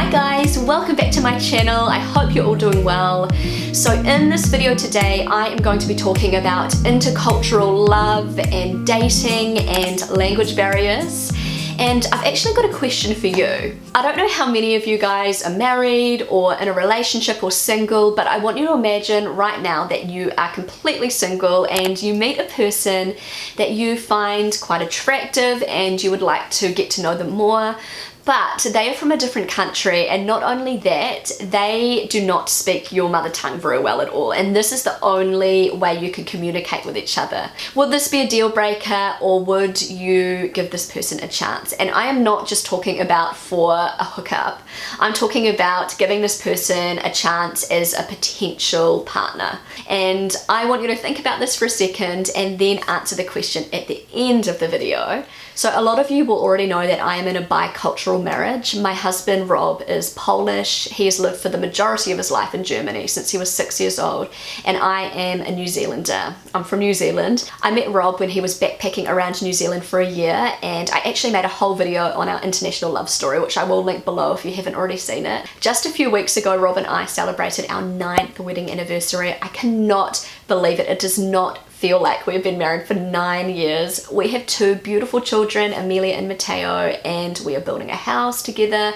Hi guys, welcome back to my channel. I hope you're all doing well. So in this video today, I am going to be talking about intercultural love and dating and language barriers. And I've actually got a question for you. I don't know how many of you guys are married or in a relationship or single, but I want you to imagine right now that you are completely single and you meet a person that you find quite attractive and you would like to get to know them more. But they are from a different country, and not only that, they do not speak your mother tongue very well at all, and this is the only way you can communicate with each other. Would this be a deal breaker, or would you give this person a chance? And I am not just talking about for a hookup. I'm talking about giving this person a chance as a potential partner. And I want you to think about this for a second and then answer the question at the end of the video. So a lot of you will already know that I am in a bicultural marriage. My husband Rob is Polish. He has lived for the majority of his life in Germany since he was 6 years old, and I am a New Zealander. I'm from New Zealand. I met Rob when he was backpacking around New Zealand for a year, and I actually made a whole video on our international love story, which I will link below if you haven't already seen it. Just a few weeks ago, Rob and I celebrated our 9th wedding anniversary. I cannot believe it. It does not feel like we've been married for 9 years. We have 2 beautiful children, Amelia and Matteo, and we are building a house together,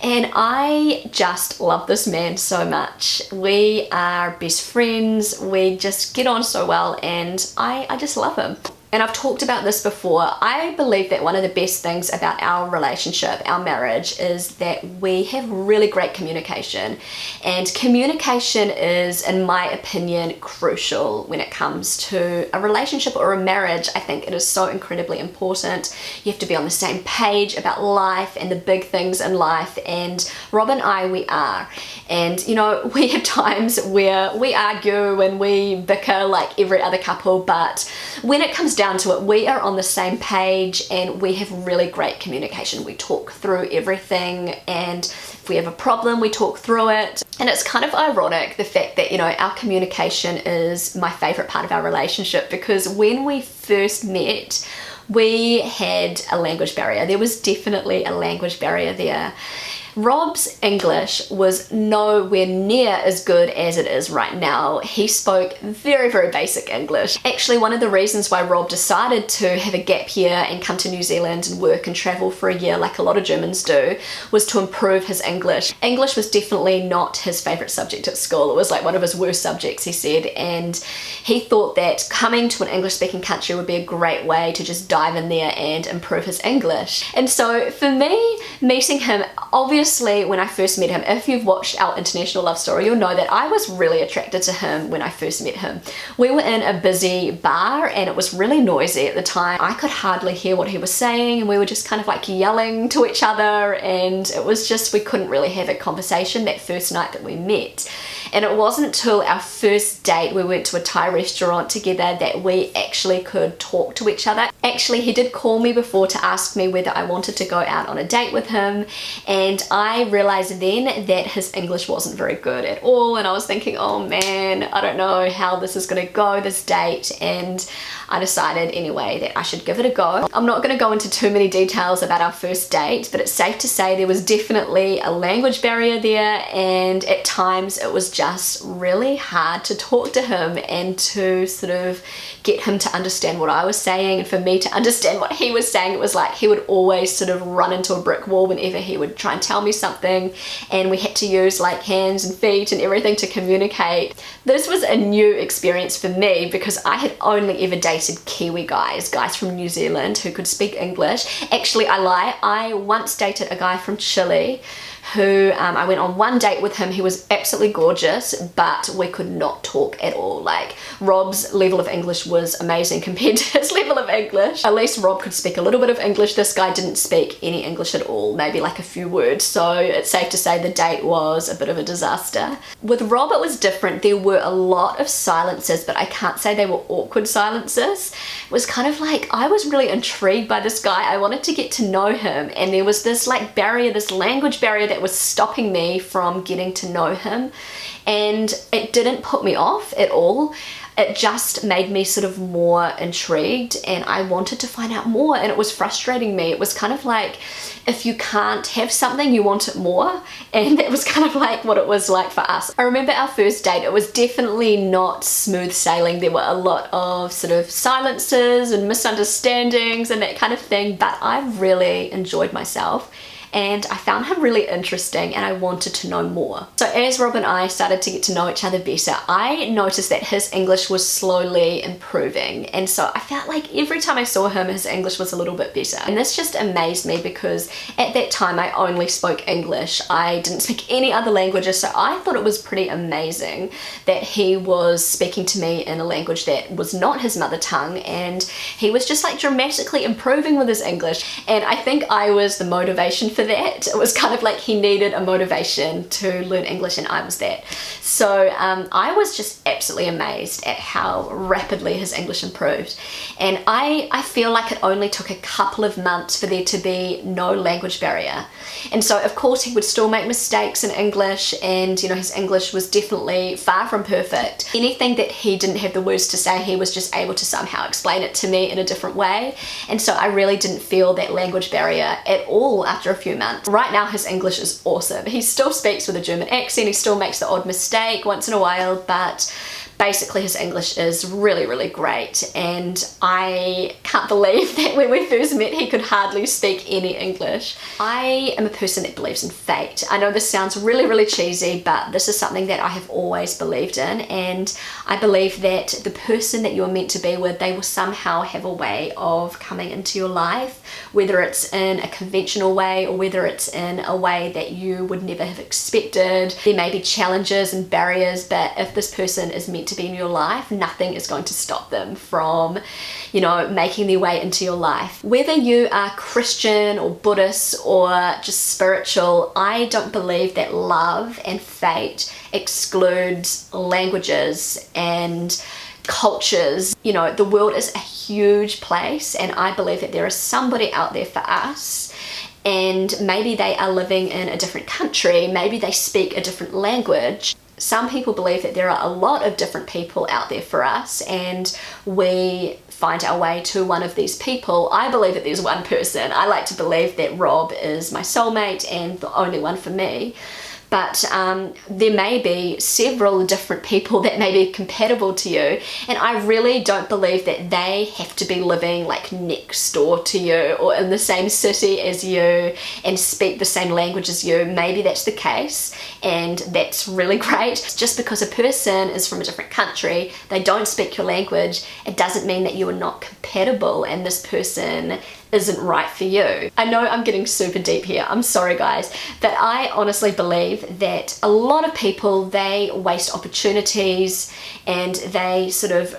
and I just love this man so much. We are best friends, we just get on so well, and I just love him. And I've talked about this before. I believe that one of the best things about our relationship, our marriage, is that we have really great communication. And communication is, in my opinion, crucial when it comes to a relationship or a marriage. I think it is so incredibly important. You have to be on the same page about life and the big things in life. And Rob and I, we are. And you know, we have times where we argue and we bicker like every other couple, but when it comes down to it, we are on the same page and we have really great communication. We talk through everything, and if we have a problem, we talk through it. And it's kind of ironic, the fact that, you know, our communication is my favorite part of our relationship, because when we first met, we had a language barrier. There was definitely a language barrier there. Rob's English was nowhere near as good as it is right now. He spoke very, very basic English. Actually, one of the reasons why Rob decided to have a gap year and come to New Zealand and work and travel for a year like a lot of Germans do was to improve his English. English was definitely not his favourite subject at school. It was like one of his worst subjects, he said, and he thought that coming to an English-speaking country would be a great way to just dive in there and improve his English. And so for me, meeting him, obviously when I first met him, if you've watched our international love story, you'll know that I was really attracted to him when I first met him. We were in a busy bar and it was really noisy at the time. I could hardly hear what he was saying, and we were just kind of like yelling to each other, and it was just, we couldn't really have a conversation that first night that we met. And it wasn't until our first date, we went to a Thai restaurant together, that we actually could talk to each other. Actually, he did call me before to ask me whether I wanted to go out on a date with him, and I realized then that his English wasn't very good at all, and I was thinking, oh man, I don't know how this is gonna go, this date, and I decided anyway that I should give it a go. I'm not gonna go into too many details about our first date, but it's safe to say there was definitely a language barrier there, and at times it was just really hard to talk to him and to sort of get him to understand what I was saying, and for me to understand what he was saying. It was like he would always sort of run into a brick wall whenever he would try and tell me something, and we had to use like hands and feet and everything to communicate. This was a new experience for me because I had only ever dated Kiwi guys from New Zealand who could speak English. Actually, I lie, I once dated a guy from Chile who I went on one date with him. He was absolutely gorgeous, but we could not talk at all. Like, Rob's level of English was amazing compared to his level of English. At least Rob could speak a little bit of English. This guy didn't speak any English at all, maybe like a few words. So it's safe to say the date was a bit of a disaster. With Rob, it was different. There were a lot of silences, but I can't say they were awkward silences. It was kind of like, I was really intrigued by this guy. I wanted to get to know him, and there was this like barrier, this language barrier that was stopping me from getting to know him, and it didn't put me off at all. it just made me sort of more intrigued, and I wanted to find out more, and it was frustrating me. It was kind of like, if you can't have something, you want it more, and that was kind of like what it was like for us. I remember our first date, it was definitely not smooth sailing. There were a lot of sort of silences and misunderstandings and that kind of thing, but I really enjoyed myself. And I found him really interesting, and I wanted to know more. So as Rob and I started to get to know each other better, I noticed that his English was slowly improving, and so I felt like every time I saw him, his English was a little bit better. And this just amazed me, because at that time I only spoke English. I didn't speak any other languages, so I thought it was pretty amazing that he was speaking to me in a language that was not his mother tongue, and he was just like dramatically improving with his English. And I think I was the motivation for that. It was kind of like he needed a motivation to learn English, and I was that. So I was just absolutely amazed at how rapidly his English improved. And I feel like it only took a couple of months for there to be no language barrier. And so of course he would still make mistakes in English, and you know, his English was definitely far from perfect. Anything that he didn't have the words to say, he was just able to somehow explain it to me in a different way. And so I really didn't feel that language barrier at all after a few months. Right now his English is awesome. He still speaks with a German accent, he still makes the odd mistake once in a while, but basically his English is really, really great. And I can't believe that when we first met he could hardly speak any English. I am a person that believes in fate. I know this sounds really, really cheesy, but this is something that I have always believed in, and I believe that the person that you're meant to be with, they will somehow have a way of coming into your life, whether it's in a conventional way or whether it's in a way that you would never have expected. There may be challenges and barriers, but if this person is meant to be in your life, nothing is going to stop them from, you know, making their way into your life. Whether you are Christian or Buddhist or just spiritual, I don't believe that love and fate excludes languages and cultures. You know, the world is a huge place, and I believe that there is somebody out there for us, and maybe they are living in a different country, maybe they speak a different language. Some people believe that there are a lot of different people out there for us, and we find our way to one of these people. I believe that there's one person. I like to believe that Rob is my soulmate and the only one for me. But there may be several different people that may be compatible to you, and I really don't believe that they have to be living like next door to you or in the same city as you and speak the same language as you. Maybe that's the case, and that's really great. Just because a person is from a different country, they don't speak your language, it doesn't mean that you are not compatible and this person isn't right for you. I know I'm getting super deep here, I'm sorry guys, but I honestly believe that a lot of people, they waste opportunities and they sort of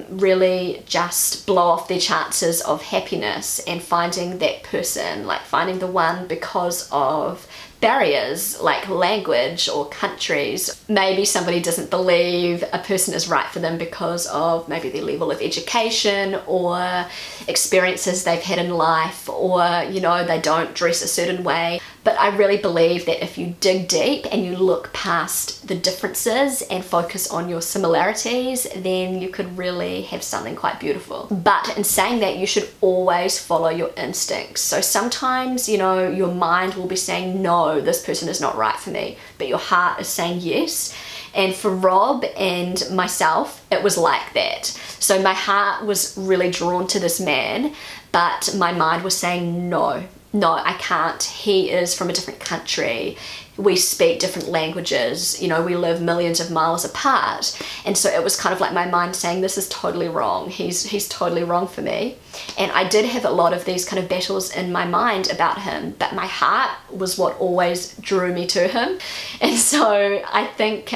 really just blow off their chances of happiness and finding that person, like finding the one, because of barriers like language or countries. Maybe somebody doesn't believe a person is right for them because of maybe their level of education or experiences they've had in life, or you know, they don't dress a certain way. But I really believe that if you dig deep and you look past the differences and focus on your similarities, then you could really have something quite beautiful. But in saying that, you should always follow your instincts. So sometimes, you know, your mind will be saying, no, this person is not right for me, but your heart is saying yes. And for Rob and myself, it was like that. So my heart was really drawn to this man, but my mind was saying no, I can't. He is from a different country. We speak different languages. You know, we live millions of miles apart. And so it was kind of like my mind saying, this is totally wrong. He's totally wrong for me. And I did have a lot of these kind of battles in my mind about him, but my heart was what always drew me to him. And so I think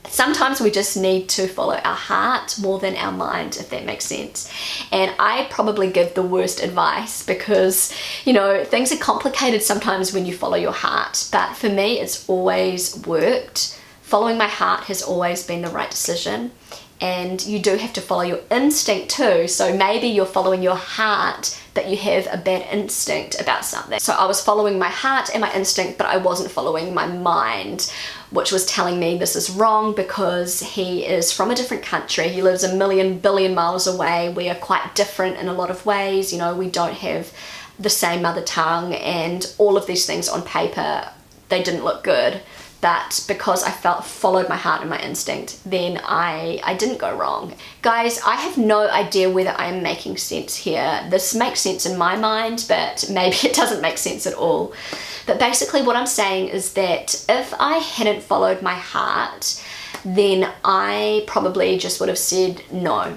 sometimes we just need to follow our heart more than our mind, if that makes sense. And I probably give the worst advice because, you know, things are complicated sometimes when you follow your heart. But for me, it's always worked. Following my heart has always been the right decision. And you do have to follow your instinct too. So maybe you're following your heart that you have a bad instinct about something. So I was following my heart and my instinct, but I wasn't following my mind, which was telling me this is wrong because he is from a different country. He lives a million billion miles away. We are quite different in a lot of ways. You know, we don't have the same mother tongue, and all of these things on paper, they didn't look good. But because I followed my heart and my instinct, then I didn't go wrong. Guys, I have no idea whether I am making sense here. This makes sense in my mind, but maybe it doesn't make sense at all. But basically what I'm saying is that if I hadn't followed my heart, then I probably just would have said no.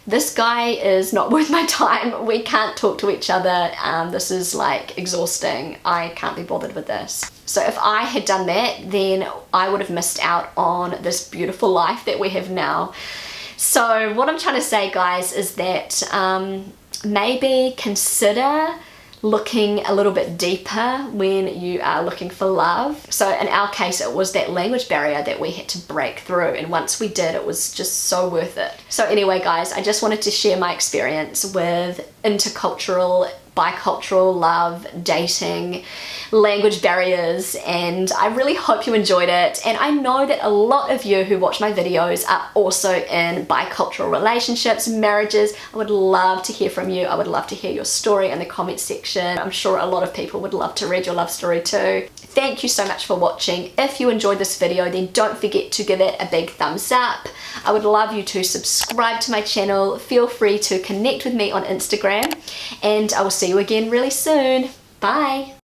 This guy is not worth my time. We can't talk to each other. This is like exhausting. I can't be bothered with this. So if I had done that, then I would have missed out on this beautiful life that we have now. So what I'm trying to say, guys, is that maybe consider looking a little bit deeper when you are looking for love. So in our case, it was that language barrier that we had to break through, and once we did, it was just so worth it. So anyway, guys, I just wanted to share my experience with intercultural, bicultural love, dating, language barriers, and I really hope you enjoyed it. And I know that a lot of you who watch my videos are also in bicultural relationships, marriages. I would love to hear from you. I would love to hear your story in the comments section. I'm sure a lot of people would love to read your love story too. Thank you so much for watching. If you enjoyed this video, then don't forget to give it a big thumbs up. I would love you to subscribe to my channel. Feel free to connect with me on Instagram, and I will see you again really soon. Bye.